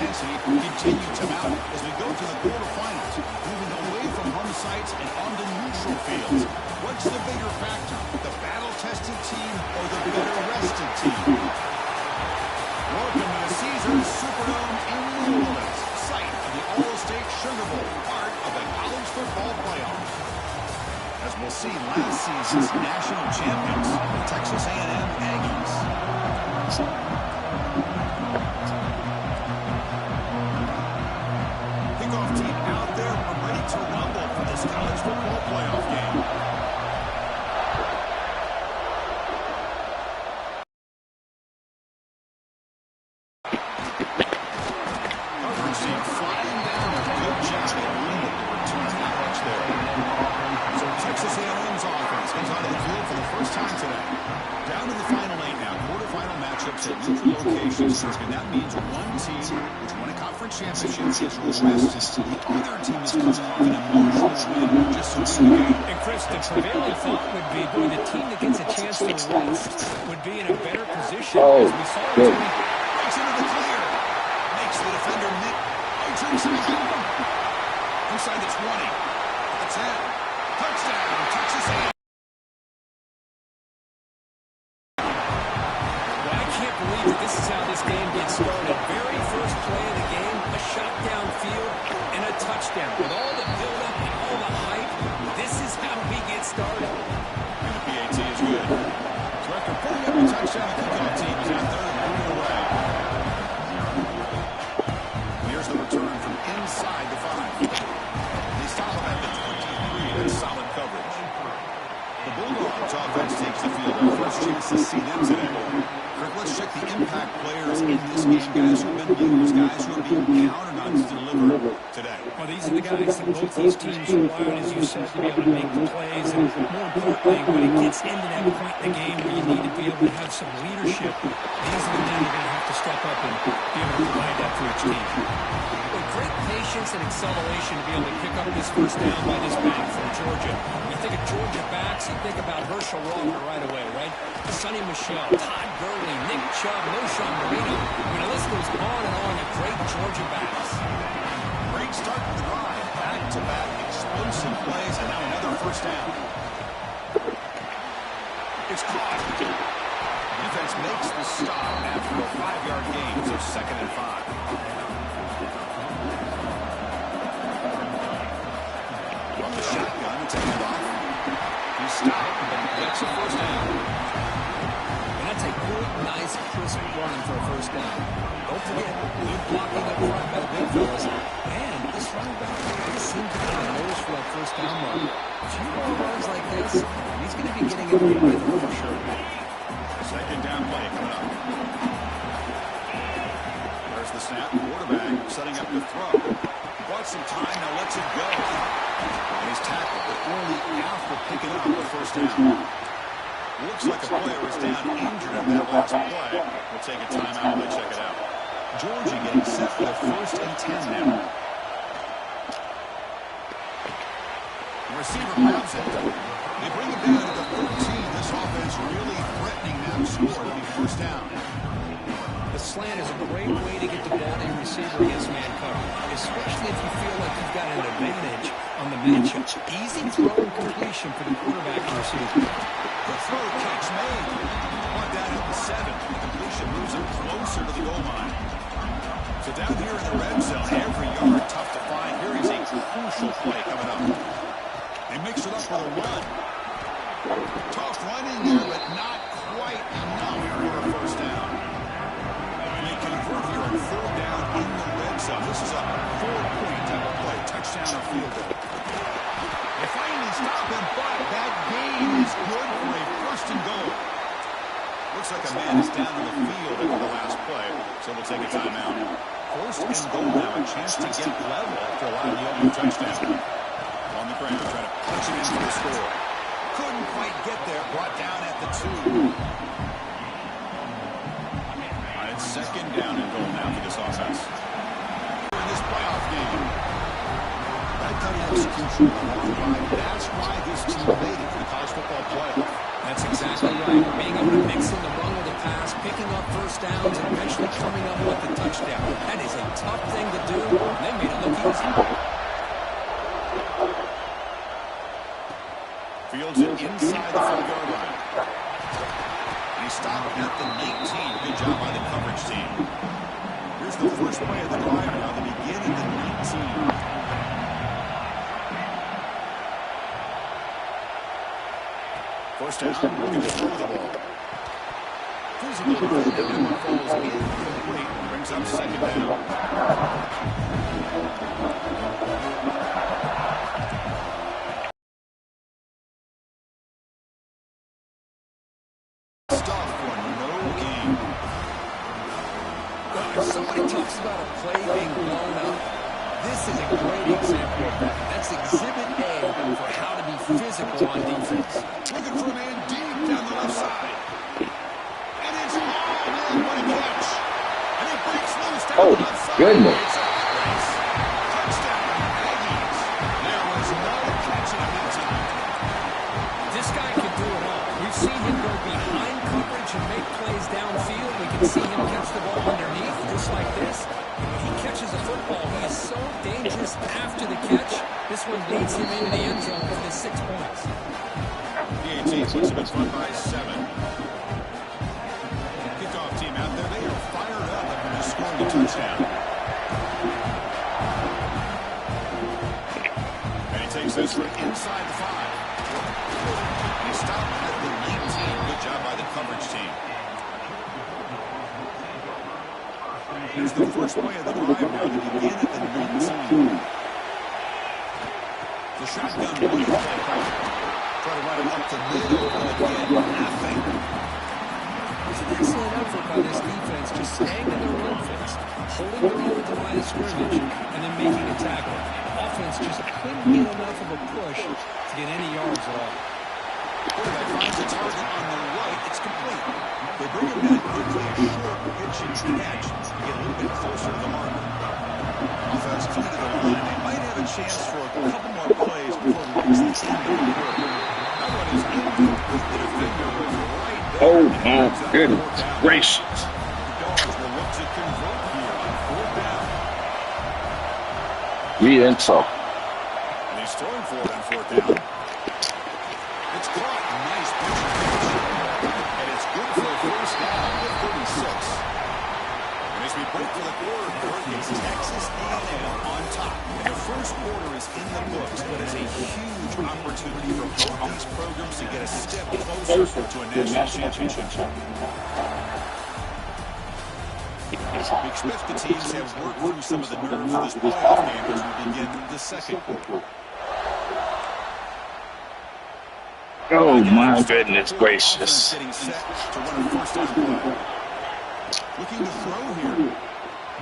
intensity continue to mount as we go to the quarterfinals, moving away from home sites and onto neutral fields. What's the bigger factor, the battle-tested team or the better-rested team? Welcome to the Caesars Superdome in New Orleans, site of the All-State Sugar Bowl, part of the college football playoffs. As we'll see, last season's national champions, the Texas A&M Aggies. Kickoff team out there, ready to rumble for this college football playoff game. Coverage team flying down a good job at leading the return. Not much there. So Texas A&M's offense comes onto the field for the first time today. Down to the final 8 now. Quarterfinal matchups at neutral locations. And that means one team which won a conference championship is rested. The other team is coming off an emotional win just a week ago. And Chris, the prevailing thought would be, boy, the team that gets a chance to rest would be in a better position as we saw it. Breaks into the clear. Makes the defender Nick. Inside the 20. That's it. Touchdown, Texas A&M. Well, I can't believe that this is how this game gets started. Very first play of the game, a shot downfield, and a touchdown. With all the buildup and all the hype, this is how we get started. And the PAT is good. So after putting up a touchdown, the kickoff team is out there and moving away. Here's the return from inside the 5. They stop him at the 23. That's solid coverage. The Bulldogs offense takes the field. Our first chance to see them today. Kirk, let's check the impact players in this game. Guys who have been leaders, guys who are being counted on to deliver today. Well, these are the guys that both these teams rely on, as you said, to be able to make the plays. And more importantly, when it gets into that point in the game where you need to be able to have some leadership, these are the men who are going to have to step up and be able to provide that for each team. With great patience and acceleration to be able to pick up this first down by this back from Georgia. You think of Georgia backs, you think about Herschel Walker right away, right? Sonny Michel, Todd Gurley, Nick Chubb, Moshawn Marino. I mean, the list goes on and on of great Georgia backs. Great start to the drive. Back-to-back explosive plays, and now another first down. It's caught. Defense makes the stop after a 5-yard gain, so 2nd and 5. From the shotgun, take it off. He stopped, but gets a first down. And that's a good, nice, crisp run for a first down. Don't forget, good blocking up front by the big fellas. And this running back seemed to have a nose for that first down run. A few more runs like this, he's going to be getting it with him for sure. Second down play coming up. There's the snap. Quarterback setting up the throw. Bought some time, now lets it go. And he's tackled, but only after picking up the first down. Looks like a player is down injured at that last play. We'll take a timeout while they check it out. Georgia getting set for the 1st and 10 now. The receiver grabs it. They bring it down to the 13. This offense really threatening now to score to be first down. The slant is a great way to get the ball to your receiver against man cover, especially if you feel like you've got an advantage on the matchup. Easy throw and completion for the quarterback and receiver. Good throw, catch made. One down at the 7. The completion moves him closer to the goal line. So down here in the red zone, every yard tough to find. Here is a crucial play coming up. They mix it up with a run. Tough running there, but not quite enough for a first down. And they convert here on 4th down in the red zone. This is a 4-point type of play, touchdown or field goal. They finally stop him, but that gain is good for a 1st and goal. Looks like a man is down in the field after the last play, so we'll take a timeout. 1st and goal now, a chance to get level after allowing the opening touchdown. On the ground, trying to punch it into the score. Couldn't quite get there, brought down at the 2. It's 2nd down and goal now for this offense. In this playoff game, that kind of execution on the long drive, that's why this team made it for the college football playoff. That's exactly right. Being able to mix in the run with the pass, picking up first downs, and eventually coming up with the touchdown. That is a tough coverage team. Here's the first play of the drive now. They begin at the 19. First down, looking to throw the ball. Physical defender, that one falls incomplete, brings up second down. Stuff for no gain. Well, if somebody talks about a play being blown up, this is a great example of that. That's exhibit A for how to be physical on defense. Looking for a man deep down the left side. And it's all in. What a catch. And it breaks loose down the left side. Goodness. It's a race. Touchdown, Aggies. There was no catching him that time. This guy can do it all. We've seen him go behind coverage and make plays downfield. We can see him catch the ball underneath, just like this. And when he catches a football, he is so dangerous after the catch. This one leads him into the end zone for the 6 points. The 18 puts him in front by 7. Kickoff team out there. They are fired up after just scoring a touchdown. And he takes this for inside the 5. And he stopped at the 19. Good job by the coverage team. Here's the first play of the drive now. They begin at the 19. The shotgun one play call. Try to run him up to middle. Again, nothing. It's an excellent effort by this defense, just staying in their run fix, holding the ball at the line of scrimmage, and then making a tackle. Offense just couldn't get enough of a push to get any yards at all. Quarterback finds a target on the right. It's complete. They bring him down quickly. A short pitch and catch to get a little bit closer to the marker. Offense coming to the line. They might have a chance for a couple more plays before we reach the end of the quarter. That one is incomplete. The defender was right there. Oh, my goodness gracious. The Dogs will look to convert here on 4th down. We and so. And he's throwing for it on 4th down. It's caught. Nice pitch and catch. And it's good for a first down at 36. And as we break for the third quarter, it's Texas A&M on top. And the first quarter is in the books, but it's a huge opportunity for both these programs to get a step closer to a national championship. We expect the teams have worked through some of the nerves of this playoff game as we begin the second quarter. Oh, my goodness gracious. Getting set to run a first down play. Looking to throw here.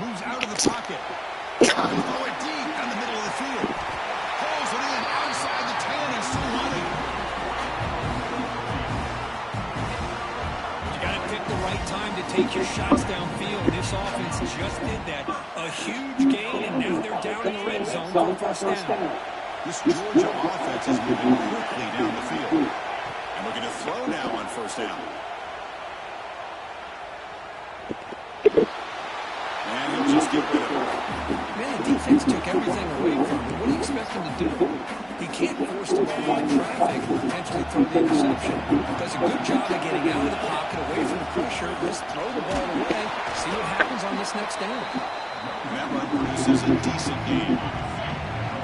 Moves out of the pocket. Throw it deep down the middle of the field. Pulls it in outside the 10 and still running. You got to pick the right time to take your shots downfield. This offense just did that. A huge gain, and now they're down in the red zone for first down. This Georgia offense is moving quickly down the field. And we're going to throw now on first down. And he'll just get rid of it. Man, the defense took everything away from him. What do you expect him to do? He can't force the ball into traffic and potentially throw the interception. Does a good job of getting out of the pocket, away from the pressure. Just throw the ball away. See what happens on this next down. And that run produces a decent game.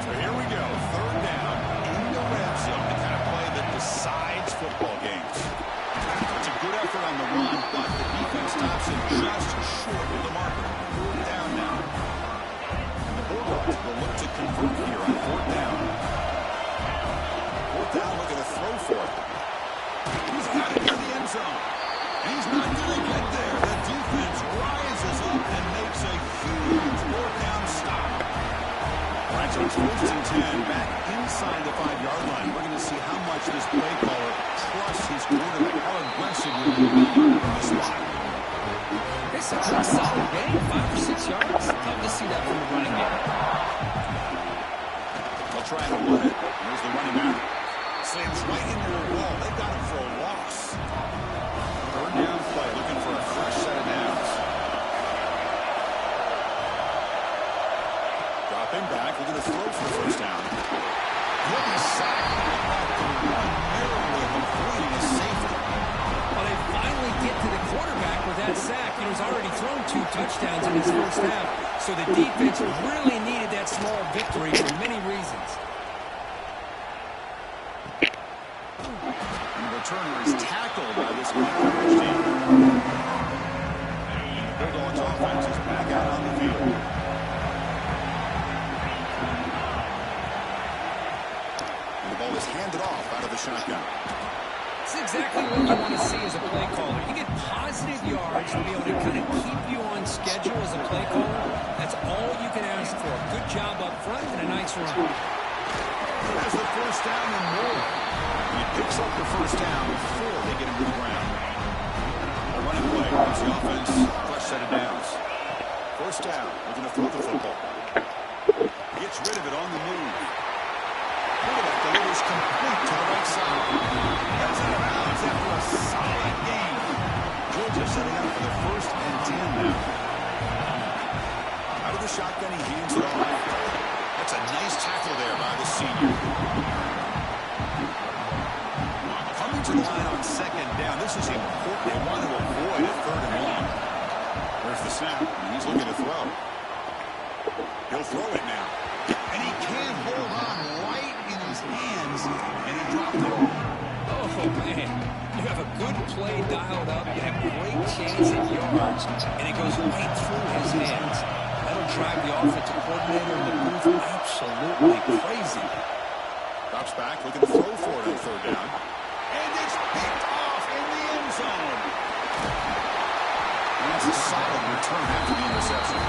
So here we go. Third down in the red zone. The kind of play that decides football games. It's a good effort on the run, but the defense stops him just short of the marker. 4th down now. And the Bulldogs will look to convert here on 4th down. 4th down, looking to throw for it. He's got it near the end zone. And he's not going to get there. The defense rises up and makes a huge 4th down stop. All right, so it's 1st and 10 back inside the 5-yard line. We're going to see how much this play caller trusts his quarterback. How aggressive will he be from the spot? It's a pretty solid game, 5 or 6 yards. Tough to see that from the running back. They'll try to run it. Here's the running back. Slams right into a wall. They got him for a loss. 3rd down play, looking for a fresh set of downs. Dropping back, looking to throw for first down. He'll be sacked. Back to the run, narrowly avoiding a safety. Well, they finally only get to the quarterback with that sack. He's already thrown 2 touchdowns in his first half. So the defense really needed that small victory for many reasons. And the returner is tackled by this coverage team. And the Bulldogs offense is back out on the field. And the ball is handed off out of the shotgun. It's exactly what you want to see as a play caller. You get positive yards to be able to kind of keep you on schedule as a play caller. That's all you can ask for. Good job up front and a nice run. Has the first down and more. He picks up the first down before they get him to the ground. A running play gives the offense a fresh set of downs. First down, looking to throw the football. Gets rid of it on the move. Quarterback delivers complete to the right side. That's out of bounds after a solid game. Georgia setting up for the 1st and 10 now. Out of the shotgun, he hands it off. That's a nice tackle there by the senior. Coming to the line on 2nd down. This is important. They want to avoid a 3rd and long. There's the snap, and he's looking to throw. He'll throw it now. And he can't hold on right in his hands, and he dropped it. Oh, man. You have a good play dialed up. You have great chance at yards, and it goes right through his hands. That'll drive the offensive coordinator in the booth absolutely crazy. Drops back, looking to throw for it on 3rd down. And it's picked off in the end zone. And that's a solid return after the interception.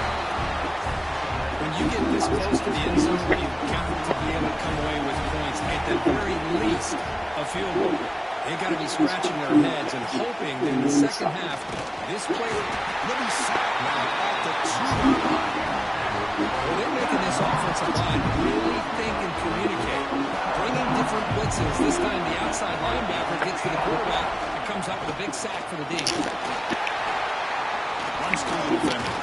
When you get this close to the end zone, you've got to be able to come away with points. At the very least, a field goal. They've got to be scratching their heads and hoping that in the second half, this play will be sacked now at the 2. Well, they're making this offensive line really think and communicate. Bringing different blitzes. This time the outside linebacker gets to the quarterback and comes up with a big sack for the D. Runs to the defender.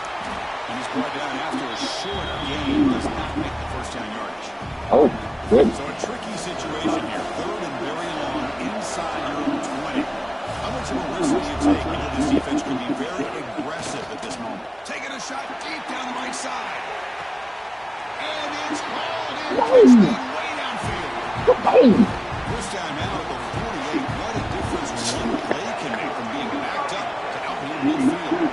And he's brought down after a short gain. Does not make the first down yardage. Oh, good. So a tricky situation here. 3rd and very long inside your own 20. How much of a risk do you take? You know this defense can be very aggressive at this moment. Taking a shot deep down the right side. And it's hauled in. Touchdown way downfield. First down now at the 48. What a difference one play can make from being backed up to out near midfield.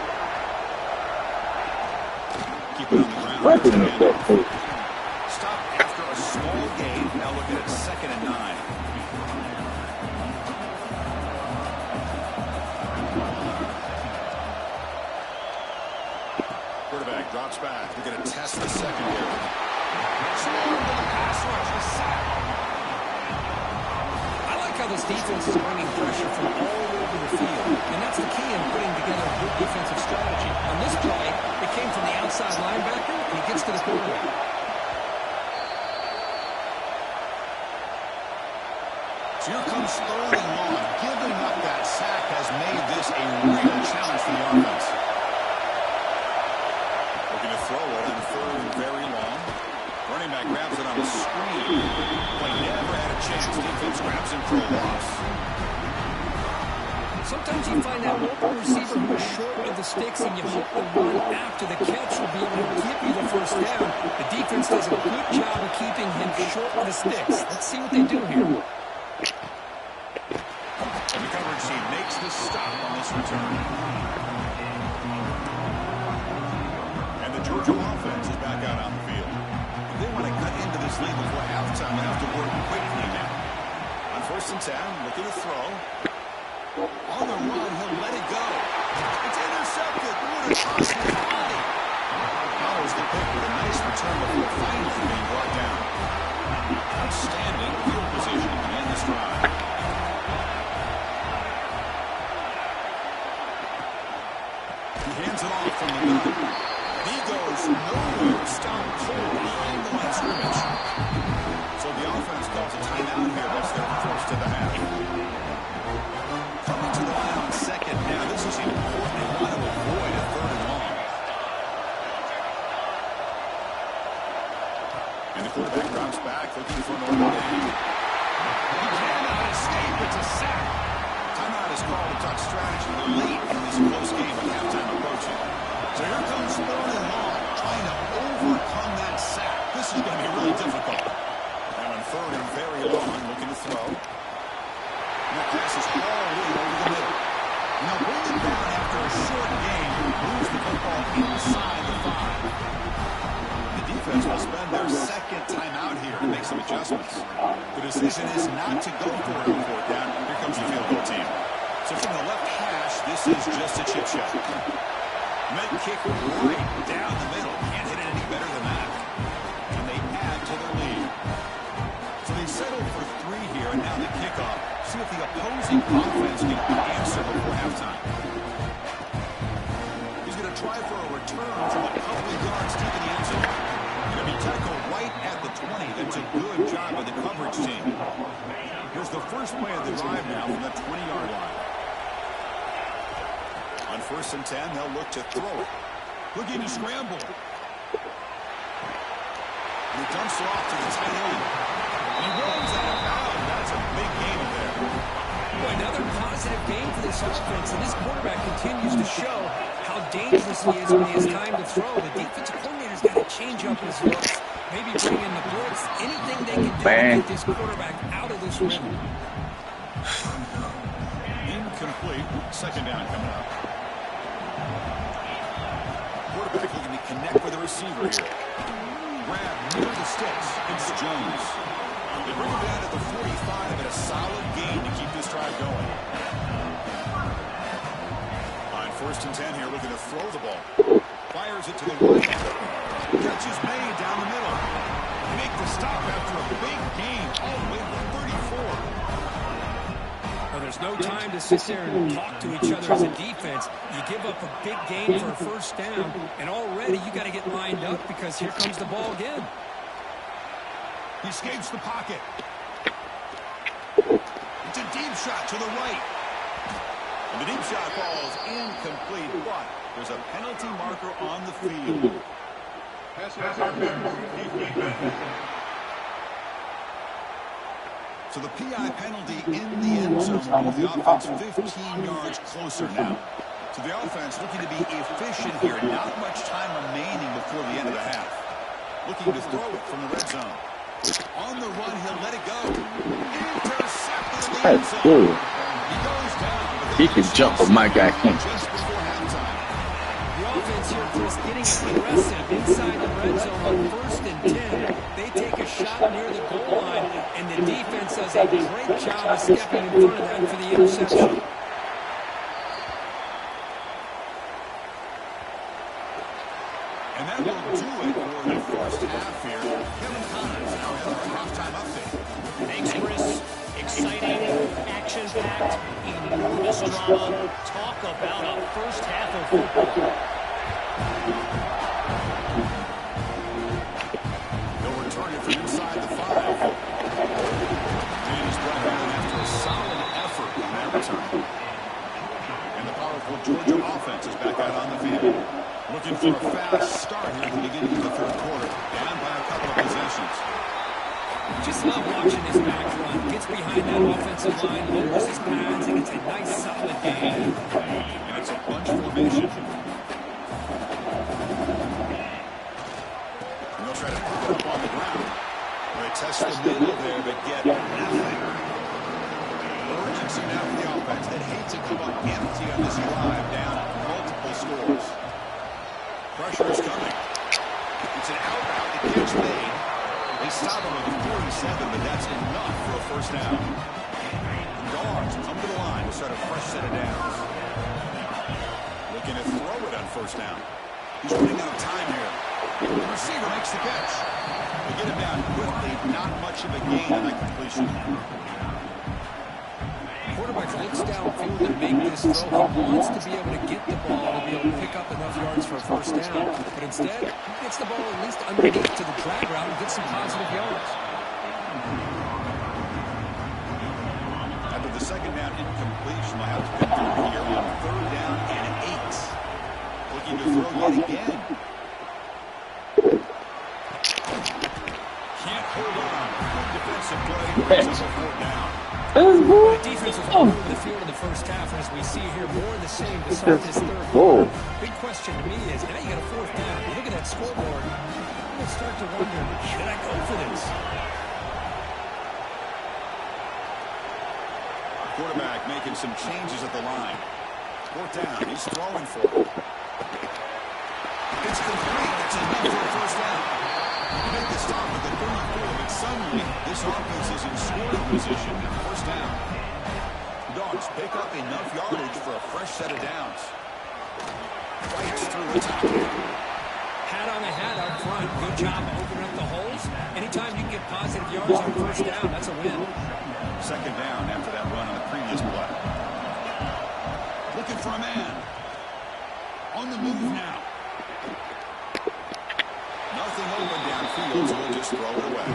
Keep it on the ground. Stop after a small gain. Now looking at 2nd and 9. Quarterback drops back. We're going to test the secondary. Swarmed with a pass rush. A sack. I like how this defense is bringing pressure from all over the field, and that's the key in putting together a good defensive strategy. On this play, it came from the outside linebacker, and he gets to the quarterback. So here comes 3rd and long. Giving up that sack has made this a real challenge for the offense. Looking to throw it on 3rd and very long. Running back grabs it on the screen. But never had a chance. Defense grabs him for a loss. Sometimes you find that open receiver who is short of the sticks, and you hope the one after the catch will be able to give you the first down. The defense does a good job of keeping him short of the sticks. Let's see what they do here. And the coverage team makes the stop on this return. And the Georgia offense is back out on the field. If they want to cut into this lead before halftime, they have to work quickly now. On 1st and 10, looking to throw. On the run, he'll let it go. It's intercepted. What a toss to the body. Follows the pick with a nice return before finally being brought down. Outstanding field position to begin this drive. He hands it off from the gun. He goes nowhere. Stop cold behind the line of scrimmage. So the offense calls a timeout here. That's their first of the half. Coming to the line on 2nd down. This is important. They want to avoid a 3rd and long. And the quarterback drops back, looking for an order down. He cannot escape. It's a sack. Timeout timeout is called to talk strategy late in this close game with halftime approaching. So here comes 3rd and long, trying to overcome that sack. This is going to be really difficult. And on 3rd and very long, looking to throw. And that pass is all the way over the middle. Now bring it down after a short game. Moves the football inside the 5. The defense will spend their 2nd timeout here to make some adjustments. The decision is not to go for it on 4th down. Here comes the field goal team. So from the left hash, this is just a chip shot. Med kick right down the middle. Can't hit it any better than that. And they add to their lead. So they settled for 3 here, and now the kickoff. See if the opposing offense can answer before halftime. He's going to try for a return from a couple of yards deep in the end zone. Going to be tackled right at the 20. That's a good job by the coverage team. Here's the first play of the drive now from the 20-yard line. On 1st and 10, they'll look to throw it. Looking to scramble. And he dumps it off to the tight end. And he runs out of bounds. That's a big gain there. Boy, another positive game for this offense, and this quarterback continues to show how dangerous he is when he has time to throw. The defensive coordinator's got to change up his looks, maybe bring in the blitz, anything they can do to get this quarterback out of this rhythm. Incomplete. 2nd down coming up. Quarterback looking to connect with the receiver here. Grab near the sticks. It's Jones. They bring him down to the 45 and a solid gain to keep this drive going. On 1st and 10 here, looking to throw the ball. Fires it to the right. Catch is made down the middle. They make the stop after a big gain all the way to the 34. Well, there's no time to sit there and talk to each other as a defense. You give up a big gain for a 1st down, and already you got to get lined up because here comes the ball again. He escapes the pocket. It's a deep shot to the right. And the deep shot falls incomplete, but there's a penalty marker on the field. So the PI penalty in the end zone will the offense 15 yards closer now. So the offense looking to be efficient here. Not much time remaining before the end of the half. Looking to throw it from the red zone. On the run, he'll let it go. Intercepted in the end zone. He goes down. He can jump, but my guy can't. Just before halftime. The offense here, Chris, getting aggressive inside the red zone on 1st and 10. They take a shot near the goal line, and the defense does a great job of stepping in front of that for the interception. And that will do it for the first half here. Kevin Collins now has our halftime update. Thanks, Chris. Exciting, action-packed, enormous drama. Talk about a first half of football. They'll return it from inside the 5. And he's brought down after a solid effort on that return. And the powerful Georgia offense is back out on the field. Looking for a fast start here at the beginning of the 3rd quarter. Down by a couple of possessions. Just love watching this back run. Gets behind that offensive line, lowers his pads, and it's a nice, solid game. And it's a bunch formation. And they'll try to put it up on the ground. They test the middle there, but get nothing. Urgency now for the offense that hates to come up empty on this drive, down multiple scores. Pressure is coming. It's an out-route. The catch made. They stop him at the 47, but that's enough for a 1st down. Guards come to the line to start a fresh set of downs. Looking to throw it on 1st down. He's running out of time here. The receiver makes the catch. They get him down quickly. Not much of a gain on that completion. Quarterback looks downfield to make this throw. He wants to be able to get the ball to be able to pick up enough yards for a 1st down. But instead, he gets the ball at least underneath to the drag route and gets some positive yards. After the 2nd down incompletion, they'll have to convert here on 3rd down and 8. Looking to throw yet again. Can't hold on. Good defensive play. Brings up a 4th down. The defense was all over the field in the first half, and as we see here, more of the same to start this third quarter. Big question to me is, now you got a fourth down. You look at that scoreboard, you start to wonder, should I go for this? Quarterback making some changes at the line. Fourth down. He's throwing for it. It's complete. That's enough for a first down. He made the stop at the 34, but suddenly this offense is in scoring position. First down. Dogs pick up enough yardage for a fresh set of downs. Fights through the top. Hat on a hat up front. Good job opening up the holes. Anytime you can get positive yards on first down, that's a win. Second down after that run on the previous play. Looking for a man. On the move now. Nothing open downfield, so he'll just throw it away.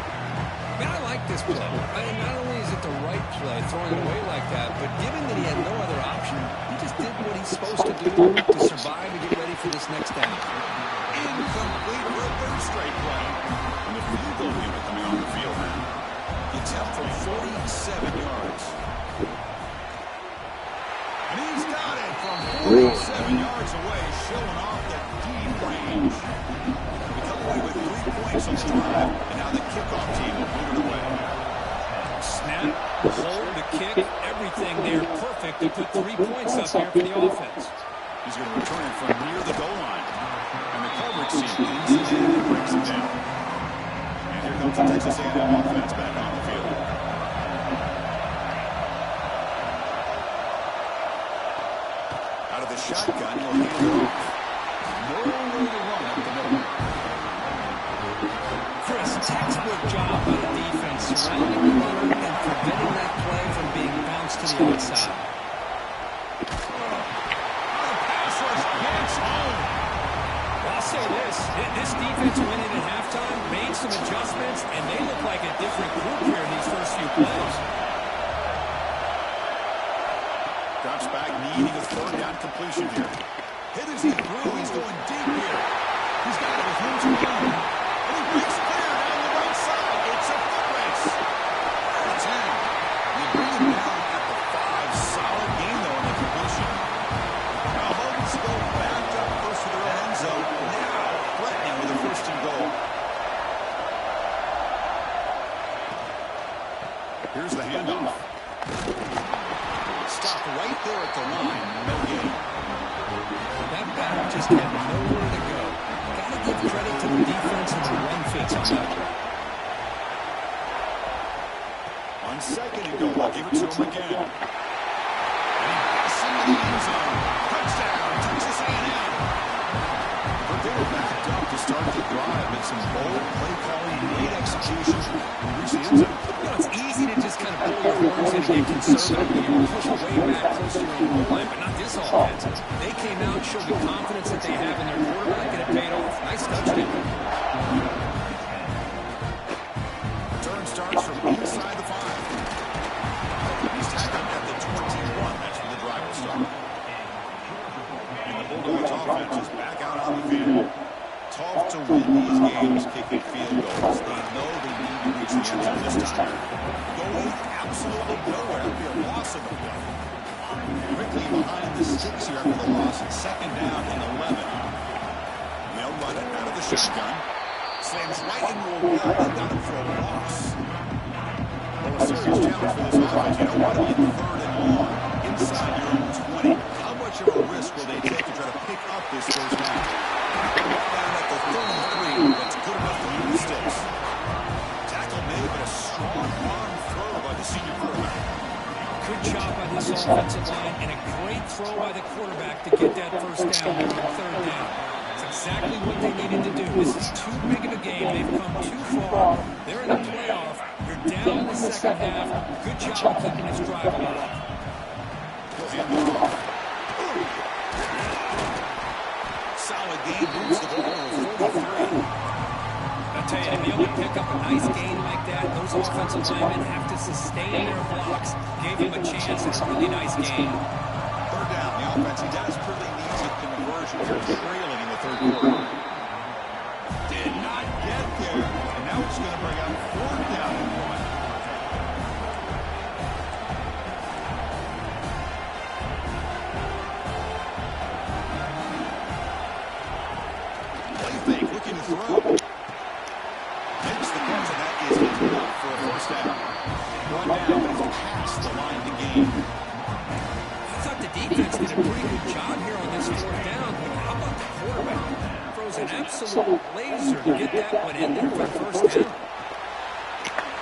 Man, I like this play. I mean, not only is it the right play, throwing it away like that, but given that he had no other option, he just did what he's supposed to do to survive and get ready for this next down. Incomplete for a third straight play. And the field goal unit coming on the field now. The attempt for 47 yards. And he's got it from 47 yards away, showing off that deep range. We come away with 3 points on the drive, and now the kickoff team will move it away. Snap, the hold, the kick, everything there perfect to put 3 points up here for the offense. He's going to return it from near the goal line. And the coverage team leads it in and brings it down. And here comes the Texas A&M offense back on the field. Out of the shotgun, he'll hand it off. Nowhere to run up the middle. Chris, textbook job by the defense, surrounding the runner and preventing that play from being bounced to the outside. I'll say this defense went in at halftime, made some adjustments, and they look like a different group here in these first few plays. Drops back, needing a third down completion here. Hit as he threw, he's going deep here. He's got it with room to run. And he breaks clear down the right side. It's a foot race. 10. You bring him down at the 5. Solid game, though, in the completion. Now, Hogan's go back up close to their end zone. Now, threatening with a first and goal. Here's the handoff. Stop right there at the line. No gain. That back just had nowhere to go. Got to give credit to the defense and the run fits on that one. On second and goal, I'll give it to him again. And he busts into the end zone. Touchdown, Texas A&M. Purdue backed up to start the drive and some bold play calling, great execution. And reach the end zone. You know, it's easy to just kind of pull your horns in and get conservative and push way back close to your own goal line, but not this offense. They came out and showed the confidence that they have in their quarterback, and it paid off. Nice touchdown. Return starts from inside the 5. He's tackled at the 21. That's where the drive will start. And the Bulldogs offense is back out on the field. Tough to win these games kicking field goals. They know they need to reach the end zone this time. Going absolutely nowhere. That would be a loss of the play. Quickly behind the sticks here after the loss. And second down and 11. They'll run it out of the shotgun. Slams right into a wall. They got it for a loss. Well, a serious challenge for this offense. You don't want to be in third and long inside your own 20. How much of a risk will they take to try to pick up this first down? Down at the 33, that's good enough to move the sticks. Tackle made, but a strong arm throw by the senior quarterback. Good job by this offensive line and a great throw by the quarterback to get that first down on third down. That's exactly what they needed to do. This is too big of a game. They've come too far. They're in the playoff. You're down in the second half. Good job keeping this drive alive. Solid game, moves the ball to 43. I'll tell you, to be able to pick up a nice gain like that, those offensive linemen have to sustain their blocks. Gave him a chance. It's a really nice game. Third down, the offense, he desperately needs a conversion. They're trailing in the third quarter. Did not get there. And now it's going to bring up fourth down and 1. throw. Makes the catch, and that is enough for a first down. Brought down, but it's past the line to gain. I thought the defense did a pretty good job here on this fourth down, but how about the quarterback? Throws an absolute laser to get that one in there for first down.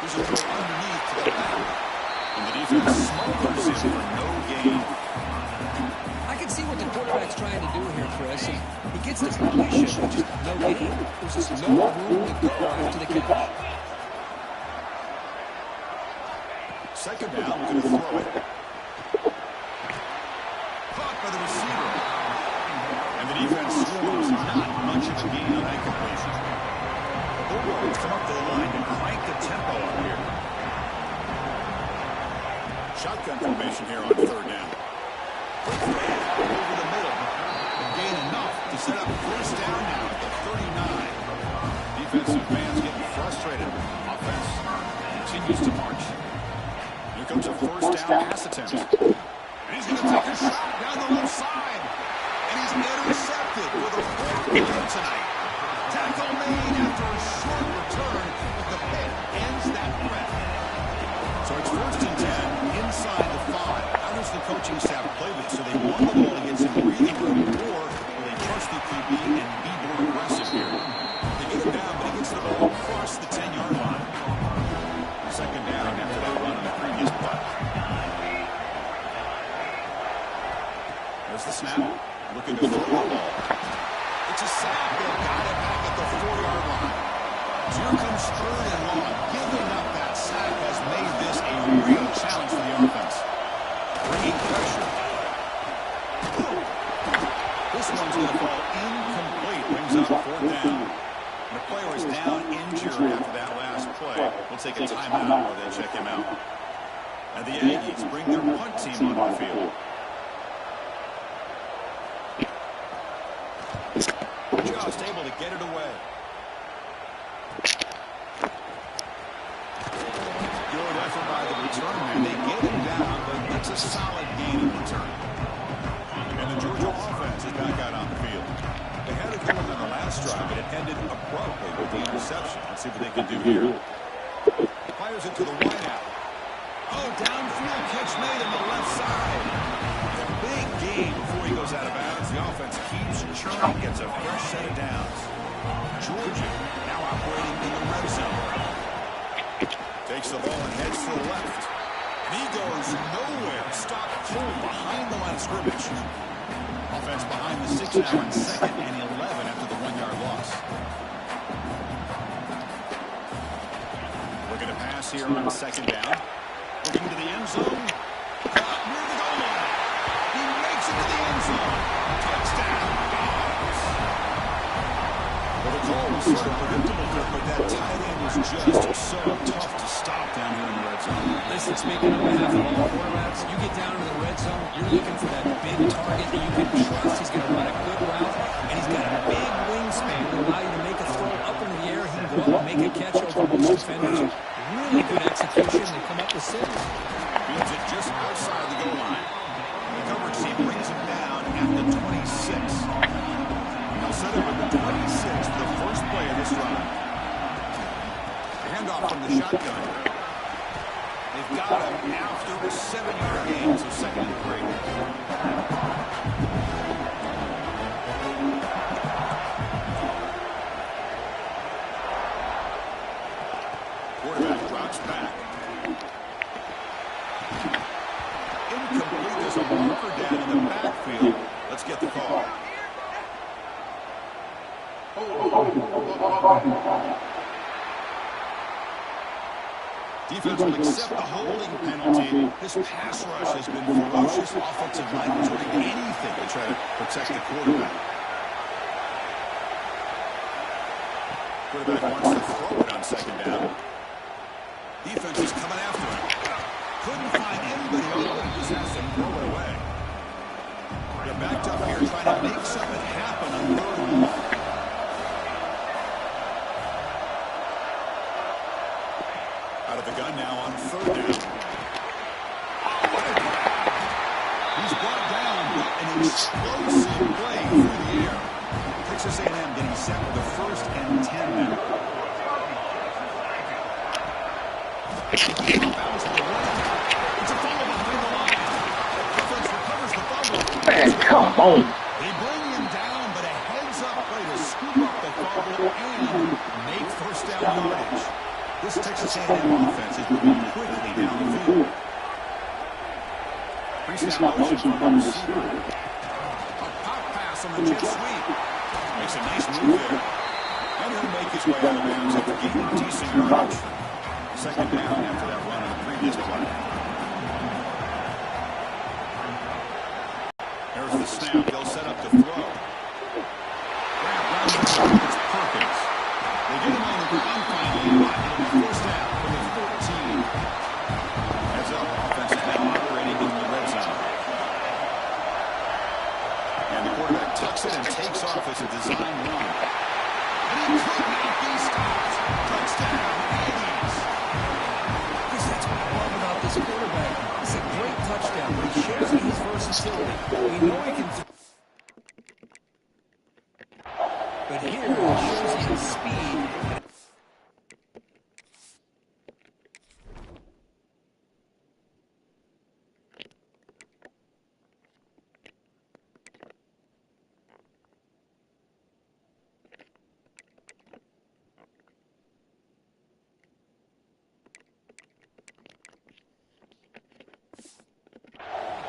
There's a throw underneath to the back. And the defense smothers him for no gain. I can see what the quarterback's trying to do here, Chris. He gets the completion, but just no gain. There's just no room to go after the catch. Second down, looking to throw it. Caught by the receiver. And the defense scores not much of a gain on that completion. The Bulldogs come up to the line to crank the tempo up here. Shotgun formation here on third down. Quick fade out over the middle. And gain enough to set up first down now at the 39. Defensive fans getting frustrated. Offense continues to march. Here comes a first down pass attempt. And he's going to take a shot down the left side. And he's intercepted with a fourth down tonight. Tackle made after a short return, but the pick ends that threat. So it's first and 10 inside the 5. How does the coaching staff play this? So they want the ball to get some breathing room, or will they trust the QB and be more aggressive here? They get him down, but he gets the ball across the 10-yard line. Second down after that run on the previous play. There's the snap. Looking to throw the ball. It's a sack. They've got it back at the 4-yard line. So here comes third and long. Giving up that sack has made this a real challenge for the offense. Bringing pressure. This one's going to fall incomplete. Brings up fourth down. And the player is down injured after that last play. We'll take a timeout while they check him out. And the Aggies bring their punt team onto the field. Just able to get it away. Good effort by the return man. They get him down, but it's a solid gain in return. And the Georgia offense is back out on the field. They had it going on the last drive, but it ended abruptly with the interception. Let's see what they can do here. Fires it to the wideout. Oh, downfield catch made on the left side. A big gain before he goes out of bounds. The offense keeps churning, gets a fresh set of downs. Georgia now operating in the red zone. Takes the ball and heads to the left. And he goes nowhere. Stopped cold behind the line of scrimmage. Offense behind the 6 now in second and 11 after the 1-yard loss. Looking to pass here on second down. Looking to the end zone. Caught near the goal line. He makes it to the end zone. Touchdown, Dogs. Well, the call was sort of predictable there, but that tight end was just so tough to stop down here in the red zone. Listen, speaking on behalf of all quarterbacks, you get down into the red zone, you're looking for that big target that you can trust. He's going to run a good route, and he's got a big wingspan to allow you to make a throw up into the air. He can go up and make a catch over most defenders. Really good execution. They come up with 6. Beats it just outside the goal line. The coverage team brings him down at the 26. They'll set him at the 26 for the first play of this drive. Handoff from the shotgun. They've got him after a 7-yard gain, so second and 3. Quarterback drops back. Incomplete. There's a marker down in the backfield. Let's get the call. Defense will accept the holding penalty. This pass rush has been ferocious. Offensive line doing anything to try to protect the quarterback. Quarterback wants to throw it on second down. Defense is coming after him. Couldn't find anybody open. Just has to throw it away. They're backed up here trying to make something happen on third and long. Out of the gun now on third down. Oh, what a grab. He's brought down an explosive play through the air. Texas A&M getting set for the 1st and 10 now. It's a fumble behind the line. Offense recovers the fumble. Man, come on. They bring him down, but a heads-up play to scoop up the fumble and make 1st down yardage. This Texas A&M offense is moving quickly down the field. Pre-snap motion from the receiver. A pop pass on the jet sweep. Makes a nice move there. And he'll make his way out of bounds after gaining decent yardage. 2nd down after that run on the previous play. There's the snap. They'll set up to throw. It's Perkins. They get him on the ground finally. It'll be 1st down for the 14. Heads up. Offense is now operating in the red zone. And the quarterback tucks it and takes off as a design run. And he could not be stopped. Touchdown, Aggies. That's what I love about this quarterback. It's a great touchdown, but he shows me his versatility. We know he can. But here, it shows his speed.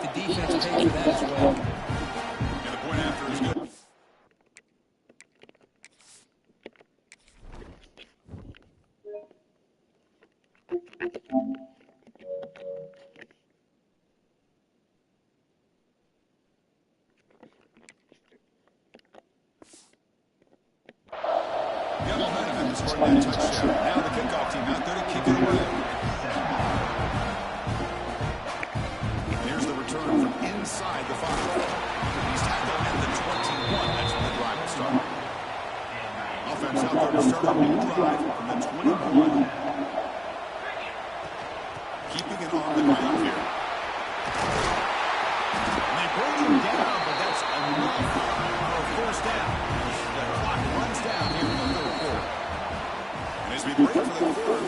The defense paid for that as well. And the point after is good. Got momentum in scoring that touchdown. Now the kickoff team out there to kick it away. Here's the return from inside the 5. He's tackled at the 21. That's when the drive will start. Offense out there to start a new drive from the 21. Keeping it on the ground here. And they bring him down, but that's enough for a 1st down. The clock runs down here in the 3rd quarter. And as we break for the 3rd,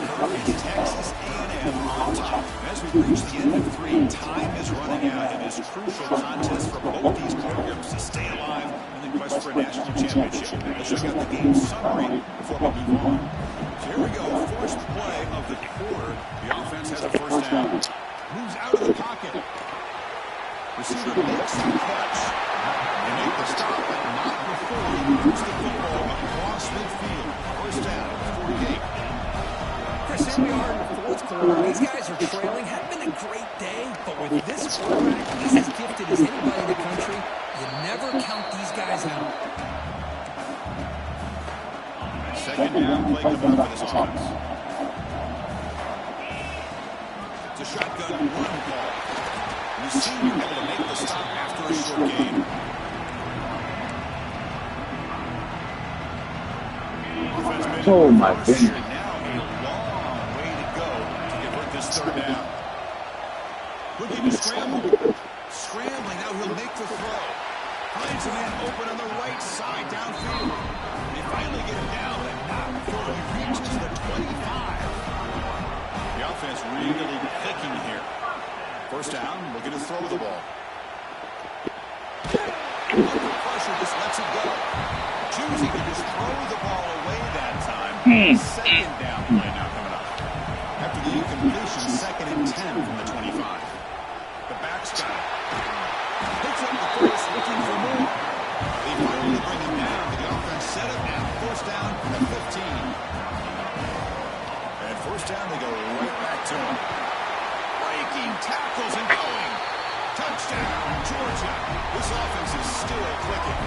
it's Texas A&M on top. And as we reach the end of 3, time is running out in this crucial contest for both these programs to stay alive in the quest for a national championship. Let's check out the game summary before we move on. So here we go, 1st play of the quarter. The offense has a 1st down. Moves out of the pocket. Receiver makes the catch. They make the stop, but not before he moves the football across midfield. 1st down, 48. Chris, here we are in the 4th quarter. These guys are trailing. Hadn't been a great day, but with this quarterback, he's as gifted as anybody in the country. You never count these guys out. 2nd down, play coming up for this offense. It's a shotgun run call. You see you're able to make the stop after a short game. Oh, my goodness. Now a long way to go to convert this 3rd down. Looking to scramble. Scrambling, now he'll make the throw. Finds a man open on the right side, downfield. They finally get him down, and not before he reaches the 25. The offense really clicking here. 1st down, looking to throw the ball. Under pressure, just lets it go. Choosing to just throw the ball away that time. 2nd down play now coming up. After the incompletion, 2nd and 10 from the 25. The back's got it. Picks up the first, looking for more. They finally bring him down, but the offense set it now. 1st down from the 15. And 1st down, they go right back to him. Breaking tackles and going. Touchdown, Georgia. This offense is still clicking.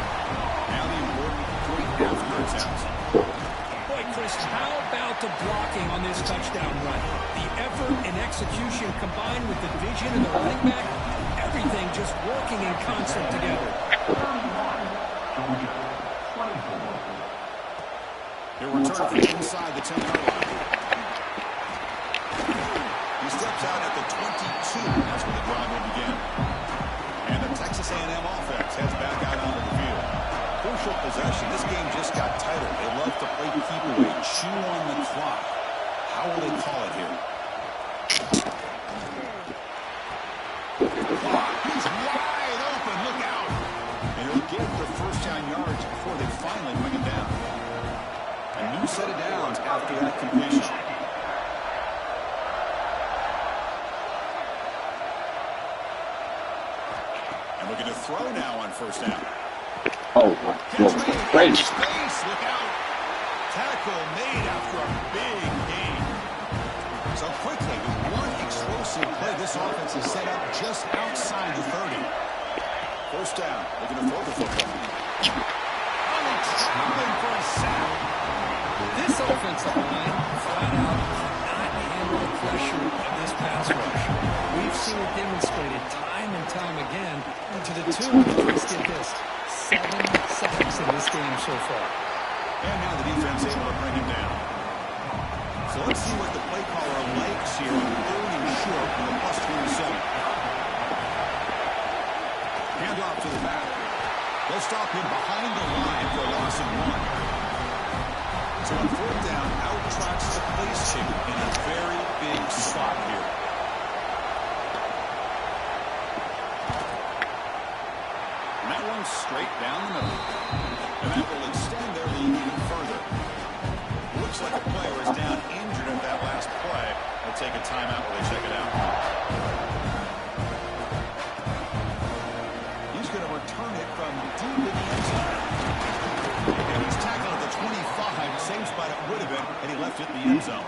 Now the important point after attempts. Boy, Chris, how about the blocking on this touchdown run? The effort and execution combined with the vision of the running back, everything just working in concert together. He'll return from inside the 10-yard line. He steps out at the 22. That's where the drive will begin. And the Texas A&M offense heads back out onto the field. crucial possession. This game just got tighter. They love to play keep away, chew on the clock. How will they call it here? He's wide open. Look out. And he'll get the first down yards before they finally bring him down. A new set of downs after that completion. And looking to throw now on first down. Oh, my goodness. Great. Space, look out. Tackle made after a big gain. So quickly, with one explosive play, this offense is set up just outside the 30. First down, looking to throw the football. Oh, traveling for a sack. This offensive line flat out cannot handle the pressure of this pass rush. We've seen it demonstrated time and time again to the tune of, let's get this, 7 sacks in this game so far. And now the defense able to bring him down. So let's see what the play caller likes here on 3rd and short in the +27. Hand off to the back. They'll stop him behind the line for a loss of 1. So on 4th down, out trots the place chicken in a very big spot here. And that one's straight down the middle. And that will extend their lead even further. Looks like a player is down injured at that last play. They'll take a timeout while they check it out. He's going to return it from deep in the end zone. And he's tackled at the 25, same spot it would have been, and he left it in the end zone.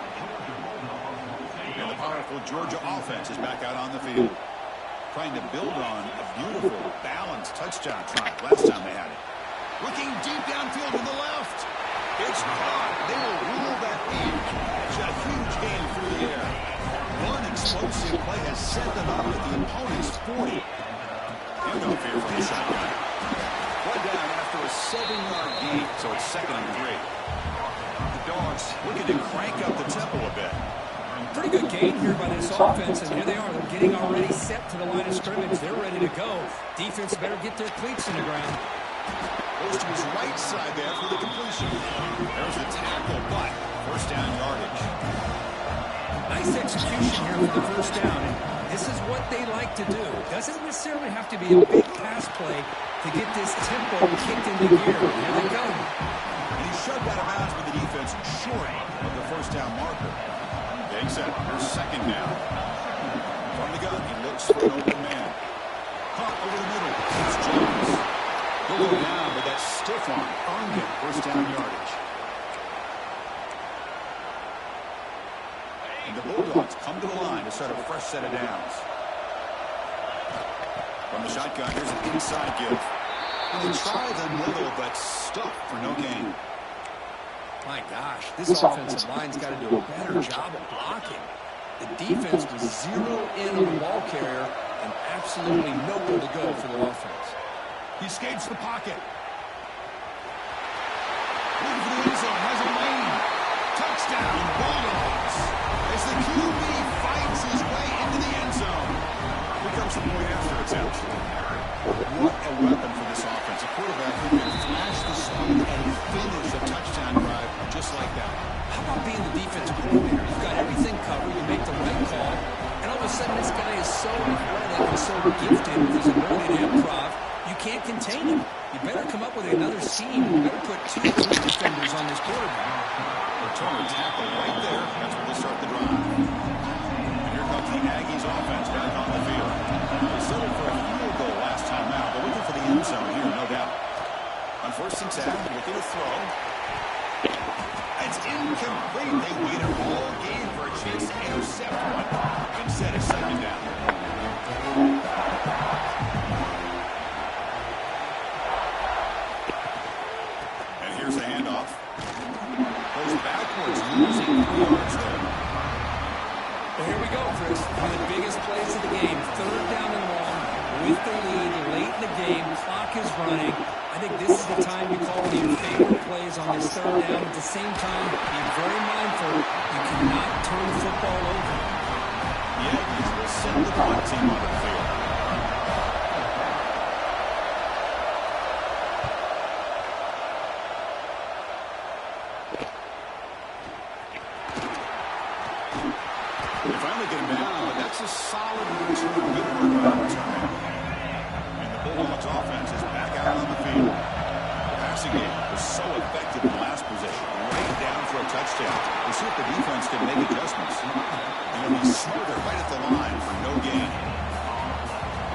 And the powerful Georgia offense is back out on the field, trying to build on a beautiful, balanced touchdown drive last time they had it. Looking deep downfield to the left. It's caught. They will rule that in. It's a huge gain through the air. One explosive play has set them up at the opponent's 40. Handoff here from the shotgun. One down after a 7-yard gain, so it's 2nd and 3. The Dogs looking to crank up the tempo a bit. Pretty good gain here by this offense, and here they are. They're getting already set to the line of scrimmage. They're ready to go. Defense better get their cleats in the ground. Goes to his right side there for the completion. There's the tackle, but first down yardage. Nice execution here for the first down. And this is what they like to do. Doesn't necessarily have to be a big pass play to get this tempo kicked into gear. Here they go. And he shoved out of bounds with the defense short of the first down marker. Big set. Here's 2nd down. From the gun, he looks for an open man. Caught over the middle. It's Jones. He'll go down, but that stiff arm earned him first down yardage. And the Bulldogs come to the line to start a fresh set of downs. From the shotgun, here's an inside give. And they try the middle, but stuffed for no gain. My gosh, this offensive line's got to do a better job of blocking. The defense was 0 in on the ball carrier and absolutely nowhere to go for the offense. He escapes the pocket. Looking for the end zone, has a lane. Touchdown, Bulldogs. As the QB fights his way into the end zone. Here comes the point after attempt. What a weapon for this offense. A quarterback who can flash the speed and finish a touchdown drive just like that. How about being the defensive coordinator? You've got everything covered. You make the right call. And all of a sudden, this guy is so athletic and so gifted with his ability to improv. You can't contain him. You better come up with another scheme. You better put 2 or 3 defenders on this quarterback. Return tackle right there. That's where they start the drive. And here comes the Aggies offense back on the field. They settled for a field goal last time out, but looking for the end zone here, no doubt. On 1st and 10, looking to throw. It's incomplete. They wait all game for a chance to intercept one. Instead, it's 2nd down. And here's the handoff. Goes backwards, losing 3 yards there. Well, here we go, Chris. One of the biggest plays of the game. 3rd down and long with the lead late in the game. Clock is running. I think this is the time you call one of your favorite plays on this 3rd down. At the same time, be very mindful. You cannot turn the football over. The Aggies will send the punt team on the field. a solid return. Good work on return. And the Bulldogs offense is back out on the field. The passing game was so effective in the last possession. Right down for a touchdown. We'll see if the defense can make adjustments. And it'll be smoother right at the line for no gain.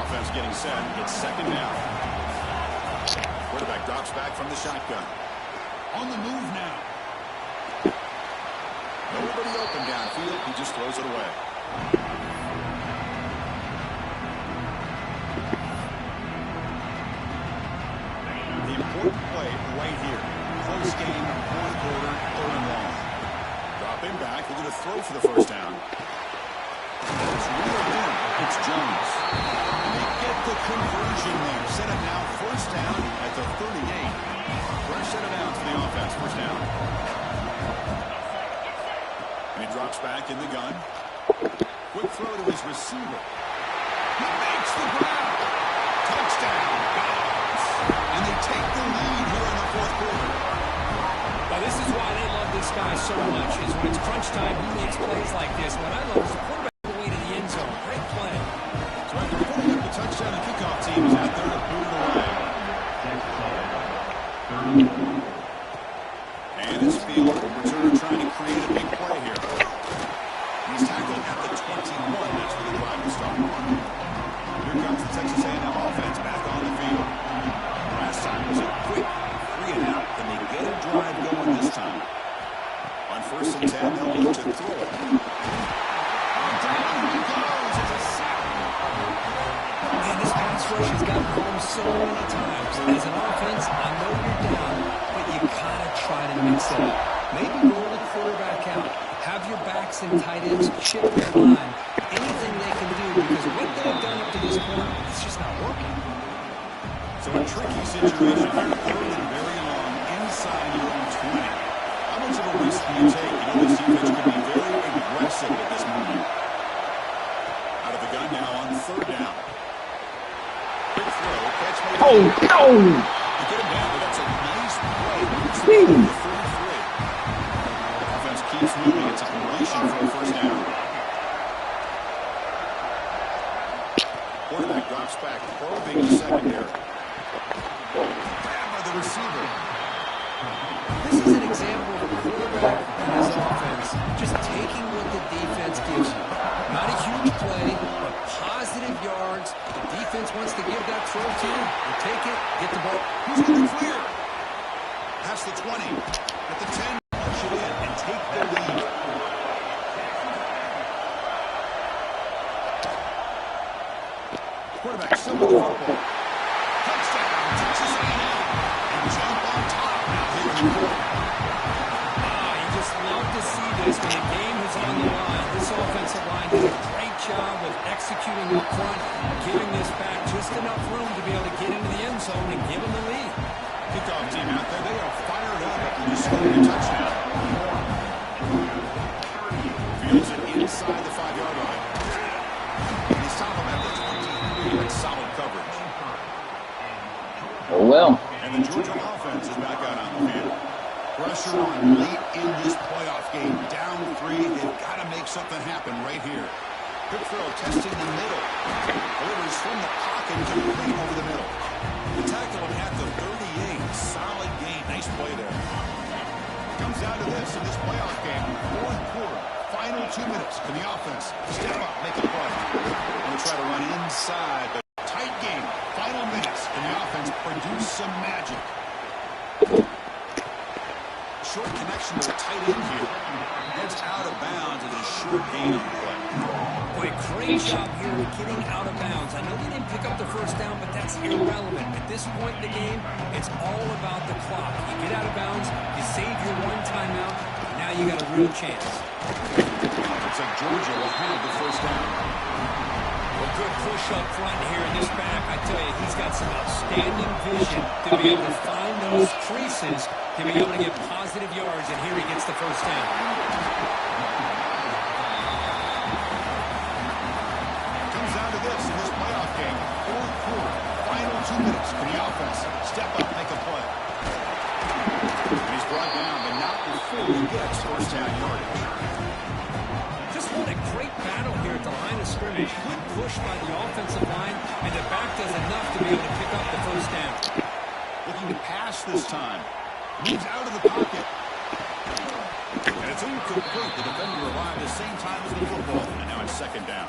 Offense getting set. It's second down. Quarterback drops back from the shotgun. On the move now. Nobody open downfield. He just throws it away. The important play right here. Close game, fourth quarter, third and long. Dropping back. We're going to throw for the first down. It's reeled in. It's Jones. And they get the conversion there. Set up now first down at the 38. Fresh set of downs for the offense. First down. And he drops back in the gun. Quick throw to his receiver. He makes the grab. Touchdown. And they take the lead here in the fourth quarter. Now, this is why they love this guy so much, is when it's crunch time, he makes plays like this. What I love is the quarterback all the way to the end zone. Great play. So after putting up the touchdown, the kickoff team is out there to boot it away. And his field returner trying to create a big play here. He's tackled at the 21. That's where the drive will start. Here comes the Texas A&M offense back on the field. Last time was a quick 3-and-out. Can they get a drive going this time? On first and 10, they'll look to throw it. Down he goes. It's a sack. Man, this pass rush has gotten home so many times. As an offense, I know you're down, but you gotta try to mix it up. Maybe roll the quarterback out. Have your backs and tight ends chip their line. Anything they can do, because what they've done up to this point, it's just not working. So a tricky situation here. Third and very long inside your own 20. How much of a risk do you take? You know this defense can be very aggressive at this moment. Out of the gun now on third down. Big throw. Catch made. Oh, no! You get him down, but that's a nice play. It's the 33. Offense keeps moving. It's a completion for a first down. Quarterback drops back, probing the secondary. Grab by the receiver. This is an example of a quarterback and his offense just taking what the defense gives you. Not a huge play, but positive yards. The defense wants to give that throw to you. You take it, get the ball. Who's in the clear? Past the 20. At the 10, push it in and take the lead. Quarterback still with the football. Touchdown, Texas A&M. And jump on top. Now here we go. You just love to see this when the game is on the line. This offensive line did a great job of executing up front, giving this back just enough room to be able to get into the end zone and give them the lead. Kickoff team out there, they are fired up after just scoring a touchdown. Fields it inside the 5-yard line. And he's top him at the 23. That's solid coverage. Oh, well. And the Georgia offense is back out on the field. Pressure on late in this playoff game. Down 3. They've got to make something happen right here. Quick throw, testing the middle. Delivers from the pocket, complete over the middle. The tackle him at the 38. Solid gain. Nice play there. Comes down to this in this playoff game. Fourth quarter. Final 2 minutes. Can the offense step up, make a play? I'm going to try to run inside, but tight game. Final minutes. Can the offense produce some magic? Short connection to the tight end here. Heads out of bounds with a short gain on the play. Boy, great job here with getting out of bounds. I know they didn't pick up the first down, but that's irrelevant. At this point in the game, it's all about the clock. You get out of bounds, you save your one timeout, now you got a real chance. Looks like Georgia will have the first down. A good push up front here in this back. I tell you, he's got some outstanding vision to be able to find those creases, to be able to get positive yards, and here he gets the first down. Comes down to this in this playoff game. Fourth quarter, final 2 minutes. Can the offense step up, make a play? And he's brought down, but not before he gets first down yardage. Just What a great battle here at the line of scrimmage. Good push by the offensive line, and the back does enough to be able to pick up the first down. Looking to pass this time. Moves out of the pocket. And it's incomplete. The defender arrived at the same time as the football. And now it's second down.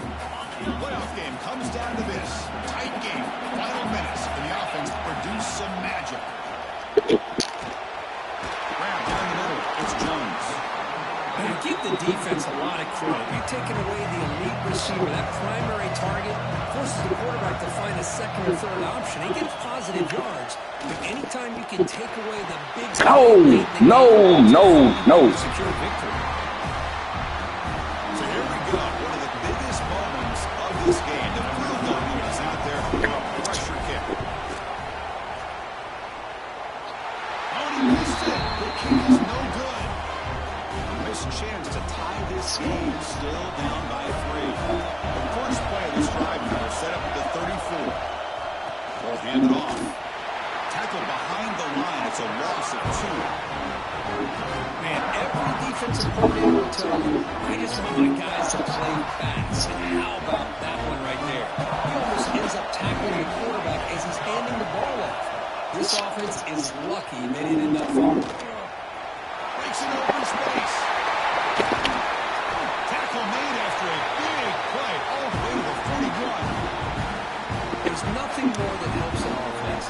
The playoff game comes down to this. Tight game. Final minutes. And the offense produced some magic. Grab down the middle. It's Jones. And give the defense a lot of credit. You're taking away the elite receiver, that primary target, forces the quarterback to find a second or third option. He gets positive yards, but anytime you can take away the big... No. Secure victory. So here we go. One of the biggest moments of this game. The field goal unit is out there for a pressure kick. Oh, he missed it. The kick is no good. Chance to tie this game, still down by 3. The first play of this drive now set up at the 34. Ball handed off. Tackle behind the line. It's a loss of 2. Man, every defensive coordinator will tell you, I just want my guys to play fast. And how about that one right there? He almost ends up tackling the quarterback as he's handing the ball off. This offense is lucky they didn't end up falling. Breaks in open space. Made after a big play all the way to the 41. There's nothing more that helps an offense